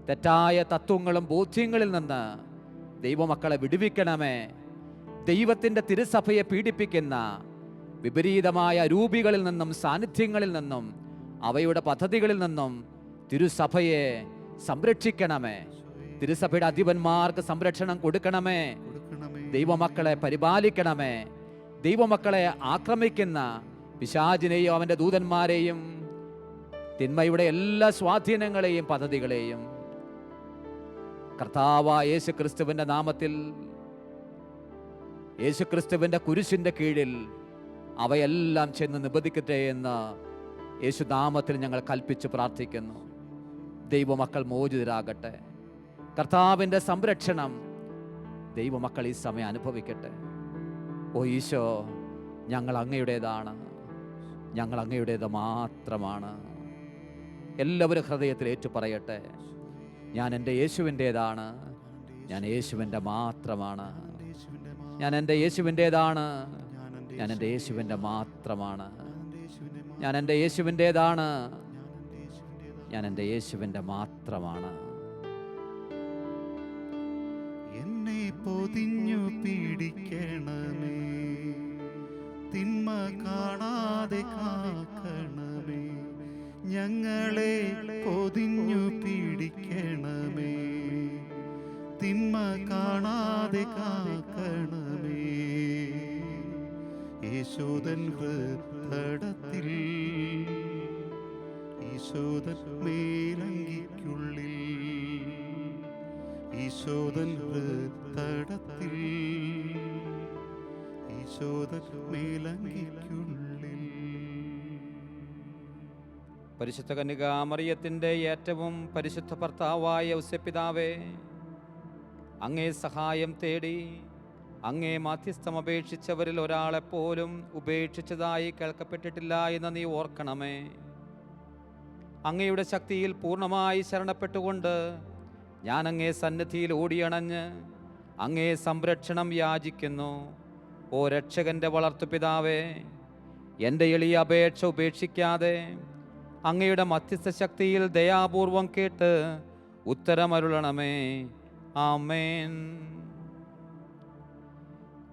തെറ്റായ തത്വങ്ങളും ബോധ്യങ്ങളിൽ നിന്ന് ദൈവമക്കളെ വിടുവിക്കണമേ. ദൈവത്തിൻ്റെ തിരുസഭയെ പീഡിപ്പിക്കുന്ന വിപരീതമായ രൂപികളിൽ നിന്നും സാന്നിധ്യങ്ങളിൽ നിന്നും അവയുടെ പദ്ധതികളിൽ നിന്നും തിരുസഭയെ സംരക്ഷിക്കണമേ. തിരുസഭയുടെ അധിപന്മാർക്ക് സംരക്ഷണം കൊടുക്കണമേ. ദൈവമക്കളെ പരിപാലിക്കണമേ. ദൈവമക്കളെ ആക്രമിക്കുന്ന പിശാചിനെയും അവൻ്റെ ദൂതന്മാരെയും തിന്മയുടെ എല്ലാ സ്വാധീനങ്ങളെയും പദ്ധതികളെയും കർത്താവായ യേശുക്രിസ്തുവിൻ്റെ നാമത്തിൽ, യേശുക്രിസ്തുവിൻ്റെ കുരിശിൻ്റെ കീഴിൽ അവയെല്ലാം ചെന്ന് നിബന്ധിക്കട്ടെ എന്ന് യേശുനാമത്തിൽ ഞങ്ങൾ കൽപ്പിച്ച് പ്രാർത്ഥിക്കുന്നു. ദൈവമക്കൾ മോചിതരാകട്ടെ. കർത്താവിൻ്റെ സംരക്ഷണം ദൈവമക്കൾ ഈ സമയം അനുഭവിക്കട്ടെ. ഓ ഈശോ, ഞങ്ങൾ അങ്ങയുടേതാണ്, ഞങ്ങൾ അങ്ങയുടേത് മാത്രമാണ്. എല്ലാവരും ഹൃദയത്തിൽ ഏറ്റുപറയട്ടെ, ഞാൻ എൻ്റെ യേശുവിൻ്റേതാണ്, ഞാൻ യേശുവിൻ്റെ മാത്രമാണ്. ഞാൻ എൻ്റെ യേശുവിൻ്റേതാണ്, ഞാൻ എൻ്റെ യേശുവിൻ്റെ മാത്രമാണ്. ഞാൻ എൻ്റെ യേശുവിൻ്റേതാണ്, ഞാൻ എൻ്റെ യേശുവിൻ്റെ മാത്രമാണ്. എന്നെ പൊതിഞ്ഞു പിടിക്കണമേ, തിന്മ കാണാതെ കാക്കണമേ. ഞങ്ങളെ പൊതിഞ്ഞു പിടിക്കണമേ, തിന്മ കാണാതെ കാക്കണമേ. യേശോദൻ ഹൃദയത്തിൽ, ഈശോദൻ മേലങ്കിക്കുള്ളിൽ, ഈശോദൻ ഹൃദയത്തിൽ, ഈശോദൻ മേലങ്കിക്കുള്ളിൽ. പരിശുദ്ധ കന്യകാമറിയത്തിൻ്റെ ഏറ്റവും പരിശുദ്ധ ഭർത്താവായ ഔസേപ്പിതാവേ, അങ്ങേ സഹായം തേടി അങ്ങേ മാധ്യസ്ഥം അപേക്ഷിച്ചവരിൽ ഒരാളെപ്പോലും ഉപേക്ഷിച്ചതായി കേൾക്കപ്പെട്ടിട്ടില്ല എന്ന് നീ ഓർക്കണമേ. അങ്ങയുടെ ശക്തിയിൽ പൂർണ്ണമായി ശരണപ്പെട്ടുകൊണ്ട് ഞാൻ അങ്ങേ സന്നിധിയിൽ ഓടിയണഞ്ഞ് അങ്ങേ സംരക്ഷണം യാചിക്കുന്നു. ഓ രക്ഷകൻ്റെ വളർത്തുപിതാവേ, എൻ്റെ എളിയ അപേക്ഷ ഉപേക്ഷിക്കാതെ അങ്ങയുടെ മധ്യസ്ഥ ശക്തിയിൽ ദയാപൂർവം കേട്ട് ഉത്തരമരുളണമേ. ആമേൻ.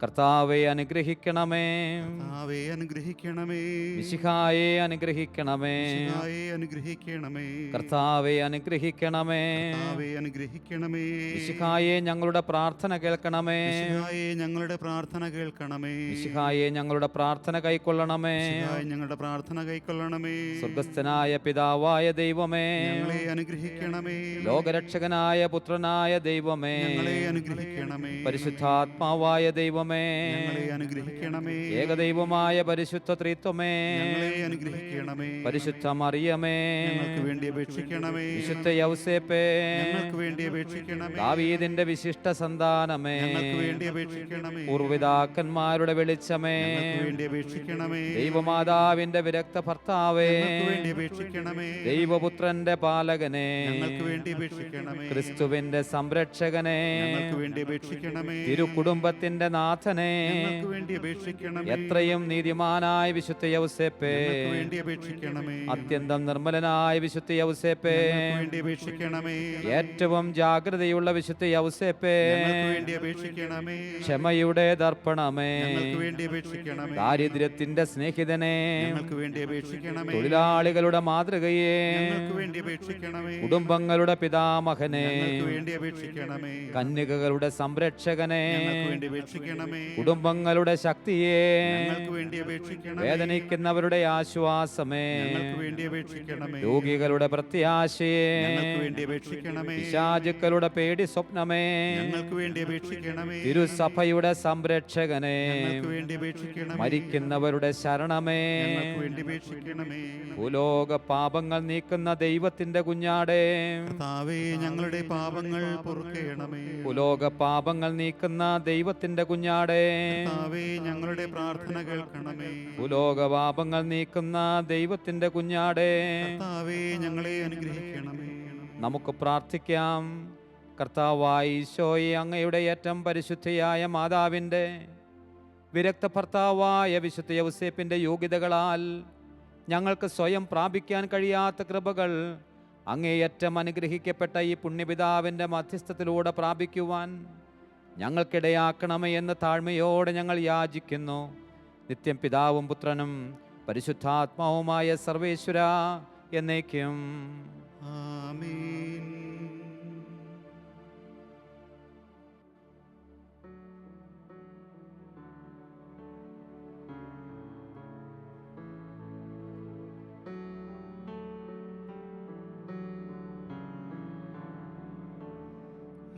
കർത്താവെ അനുഗ്രഹിക്കണമേ. കർത്താവേ അനുഗ്രഹിക്കണമേ. മിശിഹായെ അനുഗ്രഹിക്കണമേ. മിശിഹായെ അനുഗ്രഹിക്കണമേ. കർത്താവെ അനുഗ്രഹിക്കണമേ. കർത്താവേ അനുഗ്രഹിക്കണമേ. മിശിഹായെ ഞങ്ങളുടെ പ്രാർത്ഥന കേൾക്കണമേ. മിശിഹായെ ഞങ്ങളുടെ പ്രാർത്ഥന കേൾക്കണമേ. മിശിഹായെ ഞങ്ങളുടെ പ്രാർത്ഥന കൈക്കൊള്ളണമേ. മിശിഹായെ ഞങ്ങളുടെ പ്രാർത്ഥന കൈക്കൊള്ളണമേ. സ്വർഗസ്ഥനായ പിതാവായ ദൈവമേ, ഞങ്ങളെ അനുഗ്രഹിക്കണമേ. ലോകരക്ഷകനായ പുത്രനായ ദൈവമേ, ഞങ്ങളെ അനുഗ്രഹിക്കണമേ. പരിശുദ്ധാത്മാവായ ദൈവമേ, ഞങ്ങളെ അനുഗ്രഹിക്കണമേ. ഏകദൈവമായ പരിശുദ്ധ ത്രിത്വമേ, ഞങ്ങളെ അനുഗ്രഹിക്കണമേ. പരിശുദ്ധ മറിയമേ, ഞങ്ങൾക്ക് വേണ്ടി അപേക്ഷിക്കണമേ. വിശുദ്ധ യൗസേപ്പേ, ഞങ്ങൾക്ക് വേണ്ടി അപേക്ഷിക്കണമേ. ദാവീദിന്റെ വിശിഷ്ട സന്താനമേ, ഞങ്ങൾക്ക് വേണ്ടി അപേക്ഷിക്കണമേ. പൂർവ്വപിതാക്കന്മാരുടെ വെളിച്ചമേ, ഞങ്ങൾക്ക് വേണ്ടി അപേക്ഷിക്കണമേ. ദൈവമാതാവിന്റെ വിരക്ത ഭർത്താവേ, ഞങ്ങൾക്ക് വേണ്ടി അപേക്ഷിക്കണമേ. ദൈവപുത്രന്റെ പാലകനെ, ഞങ്ങൾക്ക് വേണ്ടി അപേക്ഷിക്കണമേ. ക്രിസ്തുവിന്റെ സംരക്ഷകനെ, ഞങ്ങൾക്ക് വേണ്ടി അപേക്ഷിക്കണമേ. തിരുക്കുടുംബത്തിന്റെ നാഥനെ, ഞങ്ങൾക്ക് വേണ്ടി അപേക്ഷിക്കണമേ. എത്രയും നീതിമാനായ വിശുദ്ധ യൗസേപ്പേ, ഞങ്ങൾക്ക് വേണ്ടി അപേക്ഷിക്കണമേ. അത്യന്തം നിർമ്മലനായ വിശുദ്ധ യൗസേപ്പേ, ഞങ്ങൾക്ക് വേണ്ടി അപേക്ഷിക്കണമേ. ഏറ്റവും ജാഗ്രതയുള്ള വിശുദ്ധ യൗസേപ്പേ, ഞങ്ങൾക്ക് വേണ്ടി അപേക്ഷിക്കണമേ. ക്ഷമയുടെ ദർപ്പണമേ, ഞങ്ങൾക്ക് വേണ്ടി അപേക്ഷിക്കണമേ. ദാരിദ്ര്യത്തിന്റെ സ്നേഹിതനെ, ഞങ്ങൾക്ക് വേണ്ടി അപേക്ഷിക്കണമേ. തൊഴിലാളികളുടെ മാതൃകയെ, ഞങ്ങൾക്ക് വേണ്ടി അപേക്ഷിക്കണമേ. കുടുംബങ്ങളുടെ പിതാമഹനെ, ഞങ്ങൾക്ക് വേണ്ടി അപേക്ഷിക്കണമേ. കന്യകകളുടെ സംരക്ഷകനെ, ഞങ്ങൾക്ക് വേണ്ടി അപേക്ഷിക്കണമേ. കുടുംബങ്ങളുടെ ശക്തിയെ, ഞങ്ങൾക്ക് വേണ്ടി അപേക്ഷിക്കണമേ. വേദനിക്കുന്നവരുടെ ആശ്വാസമേ, ഞങ്ങൾക്ക് വേണ്ടി അപേക്ഷിക്കണമേ. രോഗികളുടെ പ്രത്യാശയെ, ഞങ്ങൾക്ക് വേണ്ടി അപേക്ഷിക്കണമേ. പിശാചുക്കളുടെ പേടി സ്വപ്നമേ, ഞങ്ങൾക്ക് വേണ്ടി അപേക്ഷിക്കണമേ. തിരുസഭയുടെ സംരക്ഷകനെ, ഞങ്ങൾക്ക് വേണ്ടി അപേക്ഷിക്കണമേ. മരിക്കുന്നവരുടെ ശരണമേ, ഞങ്ങൾക്ക് വേണ്ടി അപേക്ഷിക്കണമേ. ഭൂലോക പാപങ്ങൾ നീക്കുന്ന ദൈവത്തിന്റെ കുഞ്ഞാടേ, കർത്താവേ ഞങ്ങളുടെ പാപങ്ങൾ പൊറുക്കണമേ. ഭൂലോക പാപങ്ങൾ നീക്കുന്ന ദൈവത്തിന്റെ കുഞ്ഞാടേ, കർത്താവേ ഞങ്ങളുടെ പ്രാർത്ഥന കേൾക്കണമേ. ഭൂലോക പാപങ്ങൾ നീക്കുന്ന ദൈവത്തിന്റെ കുഞ്ഞാടേ. കർത്താവേ ഞങ്ങളെ അനുഗ്രഹിക്കണമേ. നമുക്ക് പ്രാർത്ഥിക്കാം. കർത്താവായ ഈശോയെ, അങ്ങയുടെ ഏറ്റവും പരിശുദ്ധയായ മാതാവിൻ്റെ വിരക്ത ഭർത്താവായ വിശുദ്ധ യൗസേപ്പിൻ്റെ യോഗ്യതകളാൽ ഞങ്ങൾക്ക് സ്വയം പ്രാപിക്കാൻ കഴിയാത്ത കൃപകൾ അങ്ങേയറ്റം അനുഗ്രഹിക്കപ്പെട്ട ഈ പുണ്യപിതാവിൻ്റെ മധ്യസ്ഥത്തിലൂടെ പ്രാപിക്കുവാൻ ഞങ്ങൾക്കിടയാക്കണമേ എന്ന് താഴ്മയോടെ ഞങ്ങൾ യാചിക്കുന്നു. നിത്യം പിതാവും പുത്രനും പരിശുദ്ധാത്മാവുമായ സർവേശ്വര എന്നേക്കും. ആമേൻ.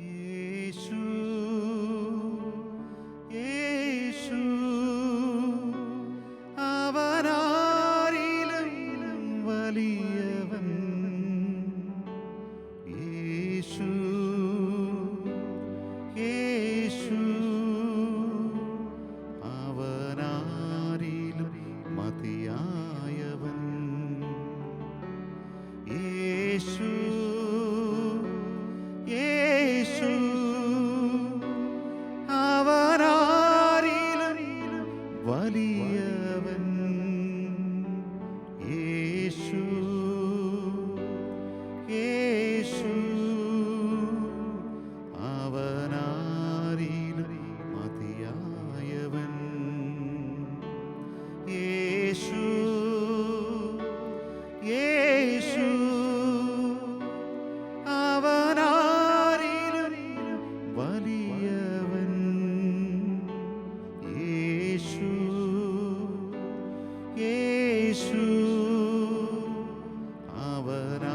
യേശു യേശു അവനാരിലും വലിയവൻ. യേശു യേശു അവനാരിലും മതിയായവൻ. യേശു യേശു അവനാരിലും വലിയവൻ. യേശു യേശു അവനാരിലും മതിയായവൻ. യേശു യേശു അവനാരിലും വലിയവൻ. യേശു യേശു അവനാ